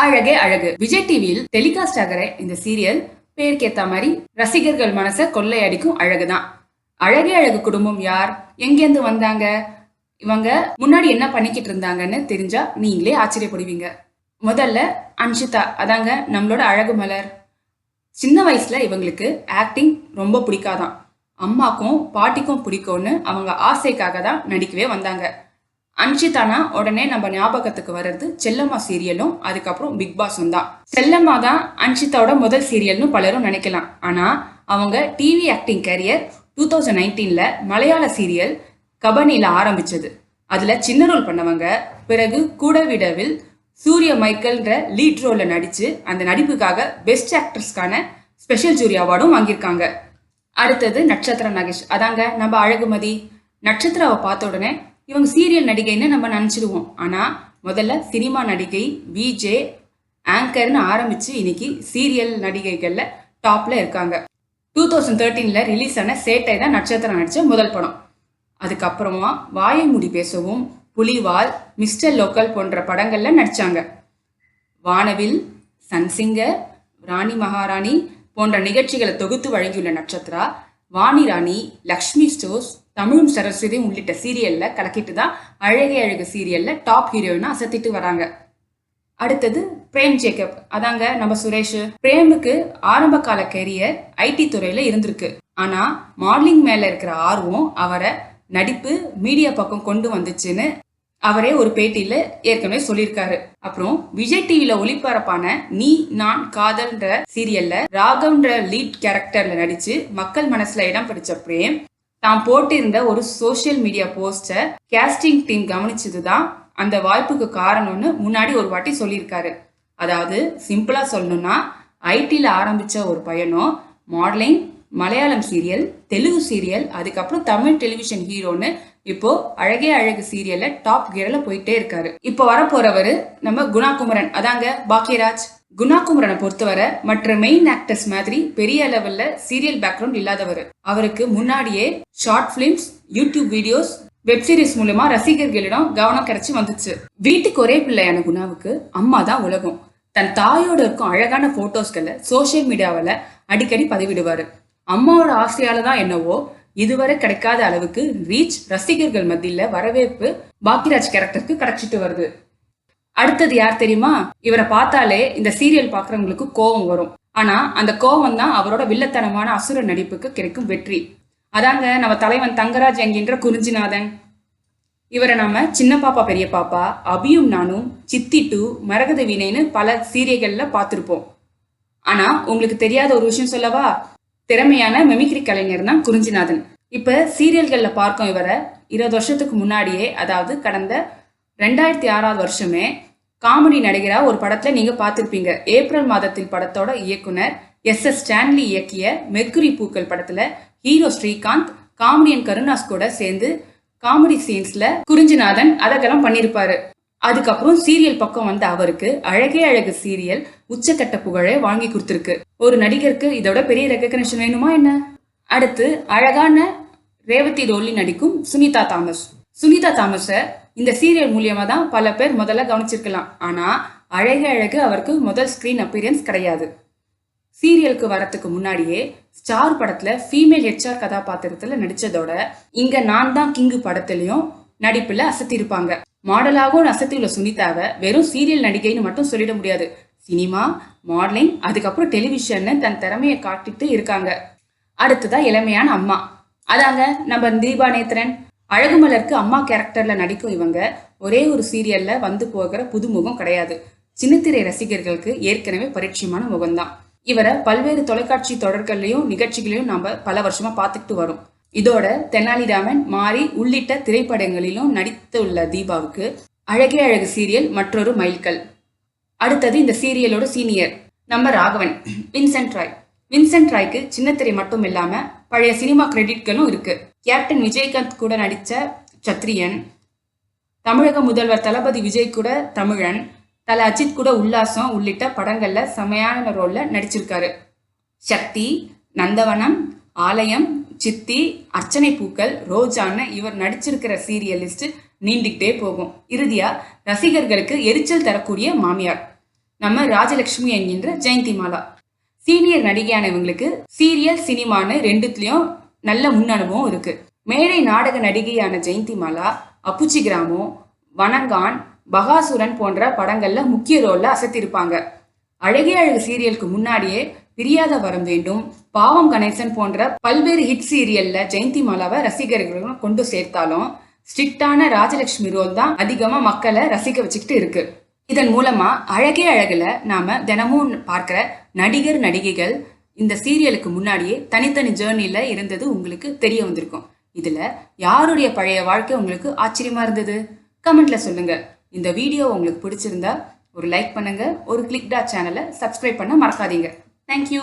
அழகே அழகு விஜய் டிவியில் டெலிகாஸ்ட் ஆகிற இந்த சீரியல் பேருக்கு ஏத்த மாதிரி ரசிகர்கள் மனசை கொள்ளையடிக்கும் அழகுதான். அழகே அழகு குடும்பம் யார், எங்கேருந்து வந்தாங்க, இவங்க முன்னாடி என்ன பண்ணிக்கிட்டு இருந்தாங்கன்னு தெரிஞ்சா நீங்களே ஆச்சரியப்படுவீங்க. முதல்ல அன்ஷிதா, அதாங்க நம்மளோட அழகு மலர். சின்ன வயசுல இவங்களுக்கு ஆக்டிங் ரொம்ப பிடிக்காதான். அம்மாக்கும் பாட்டிக்கும் பிடிக்கும்னு அவங்க ஆசைக்காக தான் நடிக்கவே வந்தாங்க. அன்ஷிதானா உடனே நம்ம ஞாபகத்துக்கு வர்றது செல்லம்மா சீரியலும் அதுக்கப்புறம் பிக் பாஸும் தான். செல்லம்மா தான் அன்ஷிதாவோட முதல் சீரியல்னு பலரும் நினைக்கலாம். ஆனா அவங்க டிவி ஆக்டிங் கேரியர் 2019ல மலையாள சீரியல் கபனில ஆரம்பிச்சது. அதுல சின்ன ரோல் பண்ணவங்க பிறகு கூடவிடவில் சூரிய மைக்கேல்ன்ற லீட் ரோல்ல நடிச்சு அந்த நடிப்புக்காக பெஸ்ட் ஆக்ட்ரஸ்க்கான ஸ்பெஷல் ஜூரி அவார்டும் வாங்கியிருக்காங்க. அடுத்தது நட்சத்திர நாகேஷ், அதாங்க நம்ம அழகுமதி. நட்சத்திராவை பார்த்த உடனே இவங்க சீரியல் நடிகைன்னு நம்ம நினச்சிடுவோம். ஆனால் முதல்ல சினிமா நடிகை, விஜே, ஆங்கர்னு ஆரம்பித்து இன்னைக்கு சீரியல் நடிகைகளில் டாப்பில் இருக்காங்க. 2013ல் ரிலீஸ் ஆன சேட்டை தான் நட்சத்திரம் நடித்த முதல் படம். அதுக்கப்புறமா வாயை மூடி பேசவும், புலிவால், மிஸ்டர் லோக்கல் போன்ற படங்களில் நடித்தாங்க. வானவில், சன்சிங்கர், ராணி மகாராணி போன்ற நிகழ்ச்சிகளை தொகுத்து வழங்கியுள்ள நட்சத்திரா வாணி ராணி, லக்ஷ்மி ஸ்டோர்ஸ், தமிழும் சரஸ்வதியும் உள்ளிட்ட சீரியல்ல கலக்கிட்டு தான் அழகே அழகு சீரியல்ல டாப் ஹீரோயினா அசத்திட்டு வராங்க. அடுத்தது பிரேம் ஜேக்கப், அதாங்க நம்ம சுரேஷ். பிரேமுக்கு ஆரம்ப கால கெரியர் ஐடி துறையில இருந்திருக்கு. ஆனா மாடலிங் மேல இருக்கிற ஆர்வம் அவரை நடிப்பு மீடியா பக்கம் கொண்டு வந்துச்சுன்னு அவரே ஒரு பேட்டியில ஏற்கனவே சொல்லியிருக்காரு. அப்புறம் விஜய் டிவில ஒளிபரப்பான நீ நான் காதல்ன்ற சீரியல்ல ராகவ்ன்ற லீட் கேரக்டர்ல நடிச்சு மக்கள் மனசுல இடம் பிடிச்ச பிரேம் தான் போட்டிருந்த ஒரு சோசியல் மீடியா போஸ்ட கேஸ்டிங் டீம் கவனிச்சதுதான் அந்த வாய்ப்புக்கு காரணம்னு முன்னாடி ஒரு வாட்டி சொல்லியிருக்காரு. அதாவது சிம்பிளா சொல்லணும்னா ஐடில ஆரம்பிச்ச ஒரு பையனும் modelling, Malayalam serial, Telugu serial, அதுக்கப்புறம் தமிழ் டெலிவிஷன் ஹீரோன்னு இப்போ அழகே அழகு சீரியல்ல டாப் கியர்ல போயிட்டே இருக்காரு. இப்போ வரப்போறவரு நம்ம குணா குமரன், அதாங்க பாக்கியராஜ். குணா குமரனை பொறுத்தவரை மற்ற மெயின் ஆக்டர்ஸ் மாதிரி பெரிய லெவல்ல சீரியல் பேக்ரவுண்ட் இல்லாதவர். அவருக்கு முன்னாடியே short films, YouTube videos, web series மூலமா ரசிகர்களிடம் கவனம் கிடைச்சி வந்துச்சு. வீட்டுக்கு ஒரே பிள்ளையான குணாவுக்கு அம்மா தான் உலகம். தன் தாயோட இருக்கும் அழகான போட்டோஸ்களை சோசியல் மீடியாவில் அடிக்கடி பதிவிடுவாரு. அம்மாவோட ஆசையால தான் என்னவோ இதுவரை கிடைக்காத அளவுக்கு ரீச், ரசிகர்கள் மத்தியில வரவேற்பு பாக்கியராஜ் கேரக்டருக்கு கிடைச்சிட்டு வருது. அடுத்தது யார் தெரியுமா? இவரை பார்த்தாலே இந்த சீரியல் பாக்குறவங்களுக்கு கோபம் வரும். ஆனா அந்த கோபம் தான் அவரோட வில்லத்தனமான அசுர நடிப்புக்கு கிடைக்கும் வெற்றி. அதாங்க நம்ம தலைவன் தங்கராஜ் என்கின்ற குறிஞ்சிநாதன். இவரை நாம சின்ன பாப்பா பெரிய பாப்பா, அபியும் நானும், சித்தி 2, மரகத வீணைன்னு பல சீரியல்கள்ல பார்த்திருப்போம். ஆனா உங்களுக்கு தெரியாத ஒரு விஷயம் சொல்லவா? திறமையான மெமிக்ரி கலைஞர் தான் குறிஞ்சிநாதன். இப்ப சீரியல்கள்ல பார்க்கும் இவரை 20 வருஷத்துக்கு முன்னாடியே, அதாவது கடந்த 2006 வருஷமே காமெடி நடிகரா ஒரு படத்துல நீங்க பார்த்திருப்பீங்க. ஏப்ரல் மாதத்தில் படத்தோட இயக்குனர் எஸ் ஸ்டான்லி இயக்கிய மெர்க்குரி பூக்கள் படத்துல ஹீரோ ஸ்ரீகாந்த், காமெடியன் கருணாஸ் கூட சேர்ந்து காமெடி சீன்ஸ்ல குறிஞ்சிநாதன் அதெல்லாம் பண்ணிருப்பாரு. அதுக்கப்புறம் சீரியல் பக்கம் வந்த அவருக்கு அழகே அழகு சீரியல் உச்சக்கட்ட புகழை வாங்கி கொடுத்துருக்கு. ஒரு நடிகருக்கு இதோட பெரிய ரெகக்னிஷன் வேணுமா என்ன? அடுத்து அழகான ரேவதி ரோலில் நடிக்கும் சுனிதா தாமஸ். சுனிதா தாமஸ இந்த சீரியல் மூலியமா தான் பல பேர் முதல்ல கவனிச்சிருக்கலாம். ஆனா அழகே அழகு அவருக்கு முதல் ஸ்கிரீன் அப்பியரன்ஸ் கிடையாது. சீரியலுக்கு வரத்துக்கு முன்னாடியே ஸ்டார் படத்துல ஃபீமேல் ஹெச்ஆர் கதாபாத்திரத்துல நடிச்சதோட இங்க நான் தான் கிங்கு படத்திலையும் நடிப்புல அசத்திருப்பாங்க. மாடலாகவும் அசத்தியுள்ள சுனிதாவை வெறும் சீரியல் நடிகைன்னு மட்டும் சொல்லிட முடியாது. சினிமா, மாடலிங், அதுக்கப்புறம் டெலிவிஷன் தன் திறமையை காட்டிட்டு இருக்காங்க. அடுத்ததா இளமையான அம்மா, அதாங்க நம்ம தீபா நேத்ரன். அழகுமலருக்கு அம்மா கேரக்டர்ல நடிக்கும் இவங்க ஒரே ஒரு சீரியல்ல வந்து போகிற புதுமுகம் கிடையாது. சின்னத்திரை ரசிகர்களுக்கு ஏற்கனவே பரிச்சயமான முகம்தான். இவரை பல்வேறு தொலைக்காட்சி தொடர்களையும் நிகழ்ச்சிகளையும் நம்ம பல வருஷமா பார்த்துக்கிட்டு வரோம். இதோட தெனாலிராமன், மாரி உள்ளிட்ட திரைப்படங்களிலும் நடித்துள்ள தீபாவுக்கு அழகே அழகு சீரியல் மற்றொரு மைல்கல். அடுத்தது இந்த சீரியலோட சீனியர் நம்ம ராகவன், வின்சென்ட் ராய். வின்சென்ட் ராய்க்கு சின்னத்திரை மட்டும் இல்லாம பழைய சினிமா கிரெடிட்களும் இருக்கு. கேப்டன் விஜயகாந்த் கூட நடிச்ச சத்ரியன், தமிழக முதல்வர் தளபதி விஜய் கூட தமிழன், தல அஜித் கூட உல்லாசம் உள்ளிட்ட படங்கள்ல செமையான ரோல்ல நடிச்சிருக்காரு. சக்தி, நந்தவனம், ஆலயம், சித்தி, அர்ச்சனை பூக்கள், ரோஜான்னு இவர் நடிச்சிருக்கிற சீரியல் லிஸ்ட் நீண்டுகிட்டே போகும். இறுதியா ரசிகர்களுக்கு எரிச்சல் தரக்கூடிய மாமியார். நம்ம ராஜலட்சுமி என்கின்ற ஜெயந்திமாலா. சீனியர் நடிகையான இவங்களுக்கு சீரியல் சினிமான்னு ரெண்டுத்துலயும் நல்ல முன் அனுபவம் இருக்கு. மேடை நாடக நடிகையான ஜெயந்திமாலா அப்புச்சி கிராமம், வனங்கான், பகாசுரன் போன்ற படங்கள்ல முக்கிய ரோல்ல அசத்திருப்பாங்க. அழகே அழகு சீரியலுக்கு முன்னாடியே பிரியாத வரம் வேண்டும், பாவம் கணேசன் போன்ற பல்வேறு ஹிட் சீரியல்ல ஜெயந்திமாலாவை ரசிகர்களும் கொண்டு சேர்த்தாலும் ஸ்ட்ரிக்டான ராஜலட்சுமி ரோல் தான் அதிகமா மக்களை ரசிக்க வச்சுக்கிட்டு இருக்கு. இதன் மூலமா அழகே அழகுல நாம தினமும் பார்க்கிற நடிகர் நடிகைகள் இந்த சீரியலுக்கு முன்னாடியே தனித்தனி ஜேர்னில இருந்தது உங்களுக்கு தெரிய வந்திருக்கும். இதுல யாருடைய பழைய வாழ்க்கை உங்களுக்கு ஆச்சரியமா இருந்தது? கமெண்ட்ல சொல்லுங்க. இந்த வீடியோ உங்களுக்கு பிடிச்சிருந்தா ஒரு லைக் பண்ணுங்க, ஒரு கிளிக் டாட் சேனலை சப்ஸ்கிரைப் பண்ண மறக்காதீங்க. தேங்க்யூ.